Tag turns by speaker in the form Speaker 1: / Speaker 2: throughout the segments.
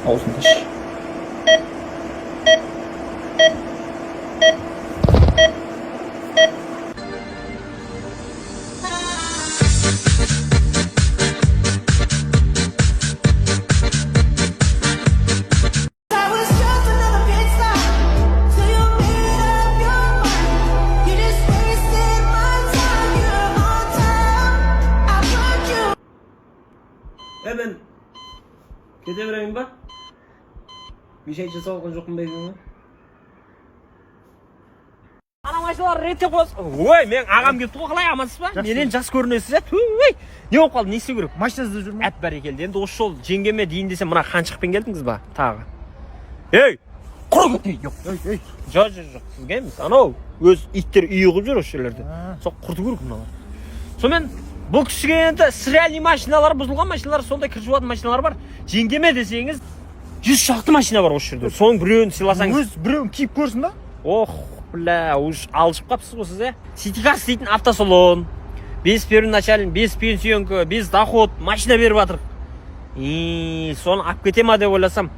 Speaker 1: Auzun taş.
Speaker 2: Ben kete vereyim bak. Bir şey жасап алған жоқпын ба деймін. Ана машиналар ретте қойсын. Ой, мен ағам келіпті ғой, қалай амансыз ба? Менен жас көрінесіз, ой. Не болып қалды, не істеу керек?
Speaker 3: Машинасында жүр ме?
Speaker 2: Әт бәрекелді. Енді осы жол жеңгеме дейін десем, мына қаншықпен келдіңіз ба? Тағы. Ей! Құр кет. Жоқ.
Speaker 3: Ей.
Speaker 2: Жоқ. Сізге емес. Анау өз иттер үйі қылып жүр осы жерлерде. Сол құрту керек мыналар. Сонымен бұл кісіге енді сірәли машиналар, бұзылған машиналар, сондай кір жуатын машиналар бар. Жеңгеме десеңіз 100 шақты машина бар осы жерде. Соның біреуін сыйласаңыз.
Speaker 3: Өз біреуін киіп көрсін ба?
Speaker 2: Ох, бля, уж алжып қапсыз ғой сіз, Ситикас дейтін автосалон. Без первоначален, без пенсионка, без доход машина беріп жатыр. Соны алып кете ма деп ойласам.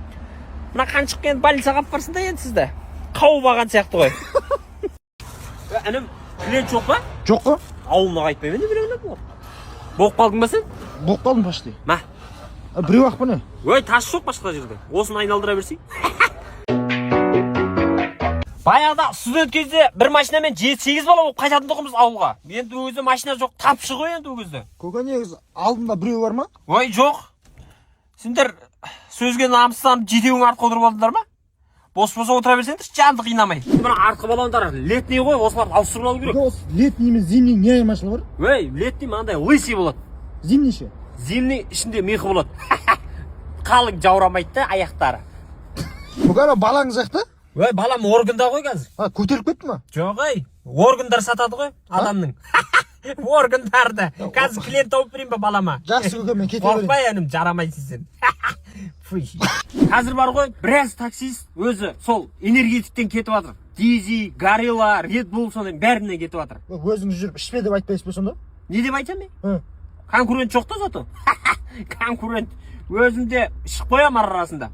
Speaker 2: Мына қаншық енді больницаға алып барсын да енді сізді. Қауып алған сияқты ғой. Інім, клиент жоқ па?
Speaker 3: Жоқ қой.
Speaker 2: Ауылына қайтпаймын енді біреуіне болады. Болып қалдың ба сен?
Speaker 3: Болып қалдым почти.
Speaker 2: Ма?
Speaker 3: Біреу ақ па не?
Speaker 2: Ой, тас жоқ башқа жерде. Осыны айналдыра берсей. Баяғыда студент кезде бір машинамен 7-8 бала болып қайтатын тұғымыз ауылға. Енді өзі машина жоқ, тапшы ғой енді өзі.
Speaker 3: Көке негізі алдында біреу бар ма?
Speaker 2: Ой, жоқ. Сендер сөзге намыстанып жетеуің артқа отырып алдыңдар ма? Бос-бос отыра берсеңдер, жанды қинамай. Мына артқы балондар летний ғой, осыларды ауыстырып алу керек.
Speaker 3: Летний мен зимний не машина бар?
Speaker 2: Ой, летний мынандай лысый болады.
Speaker 3: Зимний ше?
Speaker 2: Зимний ішінде мехі болады. Қалың жаурамайды да аяқтары.
Speaker 3: Көке балаң жақта?
Speaker 2: Ой, балам органда ғой қазір.
Speaker 3: Көтеріп кетті ма?
Speaker 2: Жоқ, ай, органдар сатады ғой адамның. Органдарды. Қазір клиент тауып берейін ба балама?
Speaker 3: Жақсы көке, мен кете берейін.
Speaker 2: Қорқпай, әнім, жарамайсың сен. Қазір бар ғой, біраз таксист өзі сол энергетиктен кетіп жатыр. Дизи, Горилла, Red Bull соның бәрінен кетіп жатыр.
Speaker 3: Өзіңіз жүріп ішпе деп айтпайсыз ба сонда?
Speaker 2: Не деп айтам мен? Конкурент жоқ та зато. Конкурент. Өзімде ішіп қоям арасында.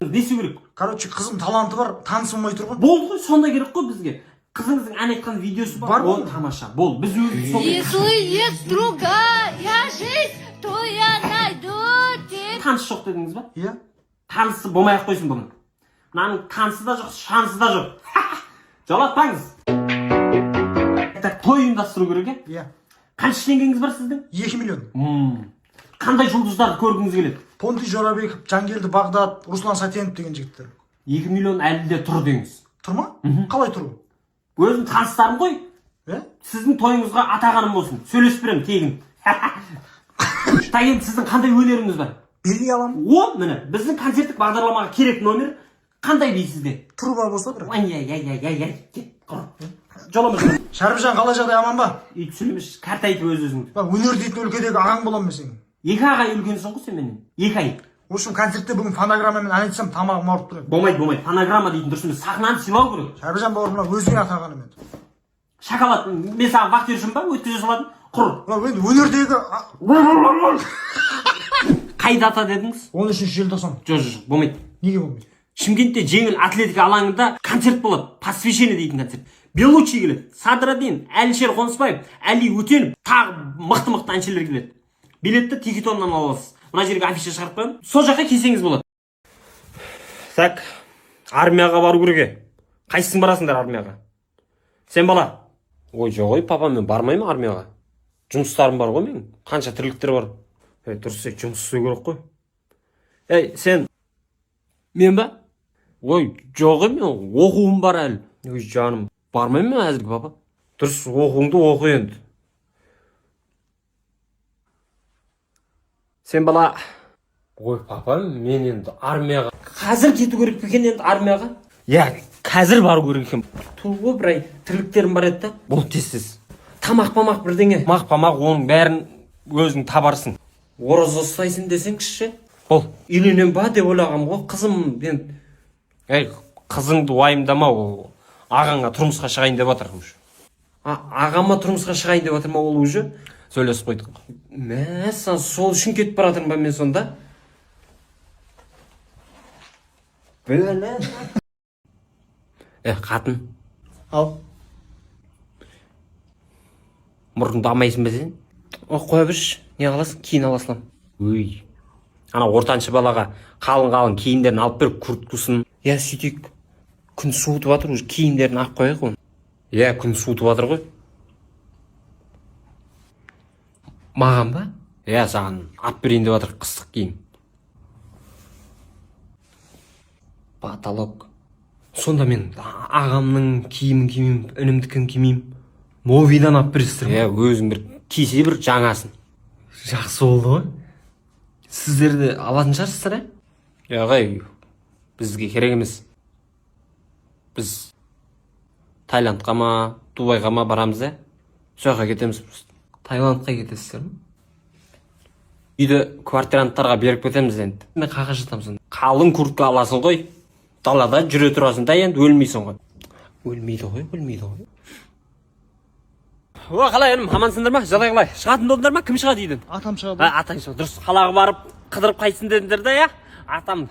Speaker 2: Не істеу керек?
Speaker 3: Короче, қызым таланты бар, таныс болмай тұр ғой.
Speaker 2: Болды ғой, сонда керек қой бізге. Қызыңыздың ән айтқан видеосы бар. Ол тамаша. Бол, біз өзіміз сол.
Speaker 4: Если есть другая жизнь, то я найду тебя.
Speaker 2: Таныс жоқ дедіңіз ба?
Speaker 3: Иә.
Speaker 2: Танысы болмай ақ қойсын бұның. Мынаның танысы да жоқ, шансы да жоқ. Жалатпаңыз. Той ұйымдастыру керек,
Speaker 3: Иә.
Speaker 2: Қанша теңгеңіз бар сіздің?
Speaker 3: 2 миллион.
Speaker 2: Қандай жұлдыздарды көргіңіз келеді?
Speaker 3: Понти Жорабеков, Жангелді Бағдат, Руслан Сатенов деген жігіттер.
Speaker 2: 2 миллион әлі де тұр деңіз.
Speaker 3: Тұр ма? Қалай тұр?
Speaker 2: Өзім таныстарым ғой. Сіздің тойыңызға атағаным болсын. Сөйлесіп беремін тегін. Енді сіздің қандай өнеріңіз бар?
Speaker 3: Бере аламын.
Speaker 2: О, міне, біздің концерттік бағдарламаға керек номер қандай би сізде?
Speaker 3: Труба болса бір.
Speaker 2: Ай, кет, құр. Жолымыз.
Speaker 3: Шәріпжан, қалай жағдай, аман ба?
Speaker 2: Ит сөйлемеш, картайтып өз-өзіңді.
Speaker 3: Өнер дейтін өлкедегі ағаң боламын мен сенің.
Speaker 2: 2 ағай үлкенсің ғой сен менен. 2 ай.
Speaker 3: Осы концертте бүгін фонограммамен ән айтсам тамағым ауырып тұр.
Speaker 2: Болмайды. Фонограмма дейтін дұрыс емес. Сахнаны сыйлау керек.
Speaker 3: Шәріпжан бауырымнан өзіңе атағаным енді.
Speaker 2: Шоколад, мен саған вахтер үшін ба? Өткізе салатын. Құр.
Speaker 3: Енді өнердегі...
Speaker 2: Қай дата дедіңіз?
Speaker 3: 13 желтоқсан.
Speaker 2: Жоқ, болмайды.
Speaker 3: Неге болмайды?
Speaker 2: Шымкентте жеңіл атлетика алаңында концерт болады. Посвящение дейтін концерт. Белучи келеді. Садырдин, Әлішер Қонысбаев, Әли Өтенов, тағы мықты әншілер келеді. Билетті Тикетоннан аласыз. Мына жерге афиша шығарып қоямын. Сол жаққа келсеңіз болады. Так, армияға бару керек. Қайсың барасыңдар армияға? Сен бала? Ой, жоқ ой, папа, мен бармаймын армияға. Жұмыстарым бар ғой менің. Қанша тірліктер бар. Дұрыс, жұмыс істеу керек қой. Сен мен ба? Ой, жоқ мен оқуым бар әлі. Ой, жаным, бармаймын мен әзірге, папа. Дұрыс, оқуыңды оқы енді. Сен бала... Ой, папа, мен енді армияға... Қазір кету керек пекен енді армияға? Қазір бару керек екен. Тұғы бір ай тірліктерім бар еді. Бұл тез. Тамақ бірдеңе. Тамақ, оның бәрін өзің табарсың. Ораза ұстайсың десең кіші. Бұл, үйленем ба деп ойлағам ғой, қызым. Қызыңды уайымдама, ол ағаңа тұрмысқа шығайын деп жатыр. Ағама тұрмысқа шығайын деп жатыр ма ол уже? сөйлесіп қойдық. Мәссаған, сол үшін кетіп бара жатырмын ба мен сонда? Бөлі. Қатын.
Speaker 3: Ал.
Speaker 2: Мұрынды алмайсың ба сен? Қоя бірші, не қаласың? Кейін аласың. Өй. Ана ортаншы балаға қалың киімдерін алып беріп, курткасын. Сөйтейік. Күн суытып жатыр, уже киімдерін алып қояйық оны. Күн суытып жатыр ғой. Маған ба? Саған алып берейін деп жатыр, қыстық киім. Потолок. Сонда мен ағамның киімін кимеймін, інімдікін кимеймін. Новидан алып бересіздер. Өзің бір кисе бір жаңасын. Жақсы болды ғой. Сіздерді алатын шығарсыздар, Ағай, бізге керек емес. Біз Таиландқа ма, Дубайға ма барамыз, Сояққа кетеміз просто. Таиландқа кетесіздер ме? Үйді квартиранттарға беріп кетеміз енді. Мен қаға жатамыз. Қалың куртка аласың ғой. Далада жүре тұрасың да енді өлмейсің ғой. Өлмейді ғой. Қалай інім, амансыңдар ма? Жағдай қалай? Шығатын болдыңдар ма? Кім шығады үйден?
Speaker 3: Атам шығады.
Speaker 2: Атаң шығады. Дұрыс. Қалаға барып қыдырып қайтсын дедіңдер да, Атам,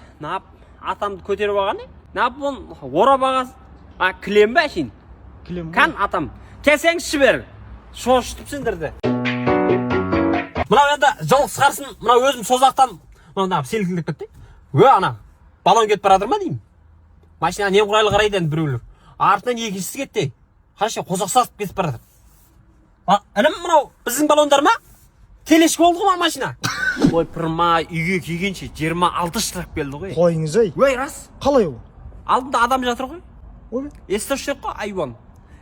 Speaker 2: атамды көтеріп алған, оны орап ағасың. Кілем бе әшейін?
Speaker 3: Кілем.
Speaker 2: Қан атам. Кәсеңізші бер. Шошытып сендерді. Мынау енді жол қысқарсын. Мынау өзім созақтан мынау селкілдеп кетті. Ана балон кетіп бара жатыр ма деймін. Машина немқұрайлы қарайды енді біреулер. Артынан екіншісі кетті. Қанша қосақ сасып кетіп бара жатыр. Інім, мынау біздің балондар ма? Телешкі болды ғой машина. Ой, пырма, үйге күйгенше 26 штраф келді ғой.
Speaker 3: Қойыңыз ей.
Speaker 2: Рас.
Speaker 3: Қалай ол?
Speaker 2: Алдында адам жатыр ғой.
Speaker 3: Ой.
Speaker 2: Естірші қой, айуан.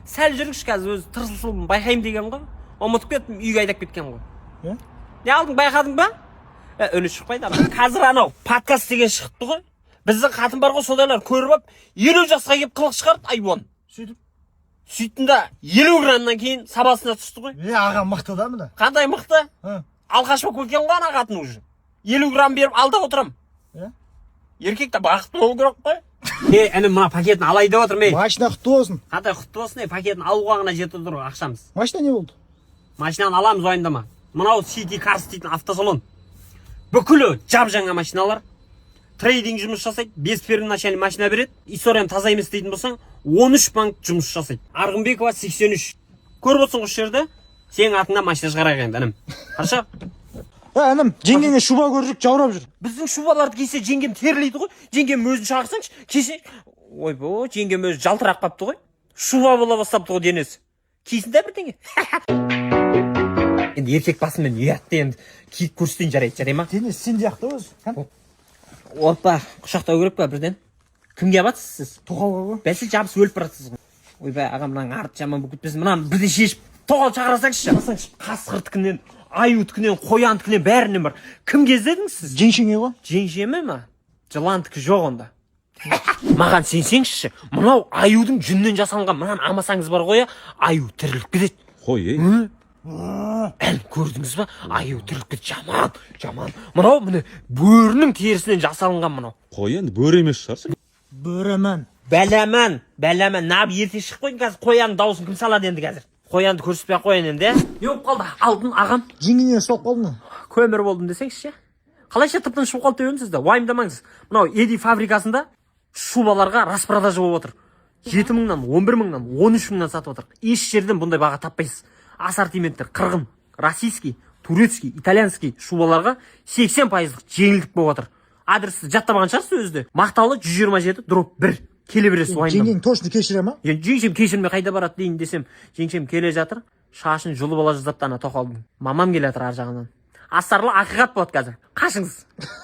Speaker 2: Сәл жүргіш қазір өзі тырсылсылын байқаймын деген ғой. Ұмытып кеттім, үйге айдап кеткен ғой. Не алдың, байқадың ба? Үні шықпайды. Қазір анау подкаст деген шығыпты ғой. Біздің қатын бар ғой, содайлар көріп ап, 50 жасқа кеп қылық шығарды, айуан. Сөйттім да 50 граммнан кейін сабасына түсті ғой.
Speaker 3: Аға мықты да мына.
Speaker 2: Қандай мықты? Алқаш болып кеткен ғой ана қатын уже. 50 грамм беріп алда отырам. Еркек та бақытты болу керек қой. Інім, мына пакетін алай деп отырмын.
Speaker 3: Машина құтты болсын.
Speaker 2: Қандай құтты болсын, пакетін алуға ғана жетіп тұр ақшамыз.
Speaker 3: Машина не болды?
Speaker 2: Машинаны аламыз, ойындама. Мынау City Cars дейтін автосалон. Бүкілі жап-жаңа машиналар. Трейдинг жұмыс жасайды, 5 первоначальный машина береді. Историям таза емес дейтін болсаң, 13 банк жұмыс жасайды. Арғынбекова 83. Көріп отырсың осы жерді? Сенің атыңнан машина шығарайық енді, інім. Қарашы.
Speaker 3: Інім, жеңгеңе шуба көрдік, жаурап жүр.
Speaker 2: Біздің шубаларды кисе жеңгем терлейді ғой. Жеңгем өзін шақырсаңшы, кисе. Ойбой, жеңгем өзі жалтырап қапты ғой. Шуба бола бастапты ғой денесі. Кисін де бірдеңе. Енді еркек басымен ұятты енді киіп көрсетейін жарай ма?
Speaker 3: Денесі сен сияқты өзі.
Speaker 2: Опа, құшақтау керек па бірден? Кімге батсыз сіз?
Speaker 3: Тоқалға ғой.
Speaker 2: Бәсі жабыс өліп баратсыз ғой. Ойбай, ағамнан арты жаман болып кетпесін. Мынаны бірде шешіп, тоқал шақырасаңшы. Қасқыртікінен, аюдікінен, қояндікінен бәрінен бар. Кім кездедіңіз сіз?
Speaker 3: Жеңшеңе ғой.
Speaker 2: Жеңшеме ма? Жыландікі жоқ онда. Маған сенсеңші, мынау аюдың жүннен жасалынған, мынаны алмасаңыз бар ғой, аю тіріліп кетеді.
Speaker 1: Қой,
Speaker 2: Көрдіңіз ба? Аю тіріліп кетеді, жаман. Мынау міне бөрінің терісінен жасалынған мынау.
Speaker 1: Қой, енді бөрі емес шығарсың.
Speaker 3: Бөрімін.
Speaker 2: Бәләмән. Нап ерте шығып қойын қазір. Қоянның дауысын кім салады енді қазір? Қоянды көрсетпей қоян енді, Не болып қалды? Алдын ағам.
Speaker 3: Жеңгеңе соғып қалдың.
Speaker 2: Көмір болдым десеңізші. Қалайша тып-тыныш болып қалды деп сізді? Уайымдамаңыз. Мынау Эди фабрикасында шубаларға распродажа болып отыр. 7 мыңнан, 11 мыңнан, 13 мыңнан сатып отыр. Еш жерден бұндай баға таппайсыз. Ассортименттер қырғын, российский, турецкий, итальянский шубаларға 80% жеңілдік болып отыр. Адресті жаттамаған шығарсыз өзді. Мақтаулы 127/1. Келе бересіз уайымдамай.
Speaker 3: Жеңгең точно кешіре ма?
Speaker 2: Жеңшем кешірмей қайда барады дейін десем, жеңшем келе жатыр, шашын жұлып ала жаздапты ана тоқалдың. Мамам келе жатыр ар жағынан. Астарлы ақиқат болады қазір. Қашыңыз.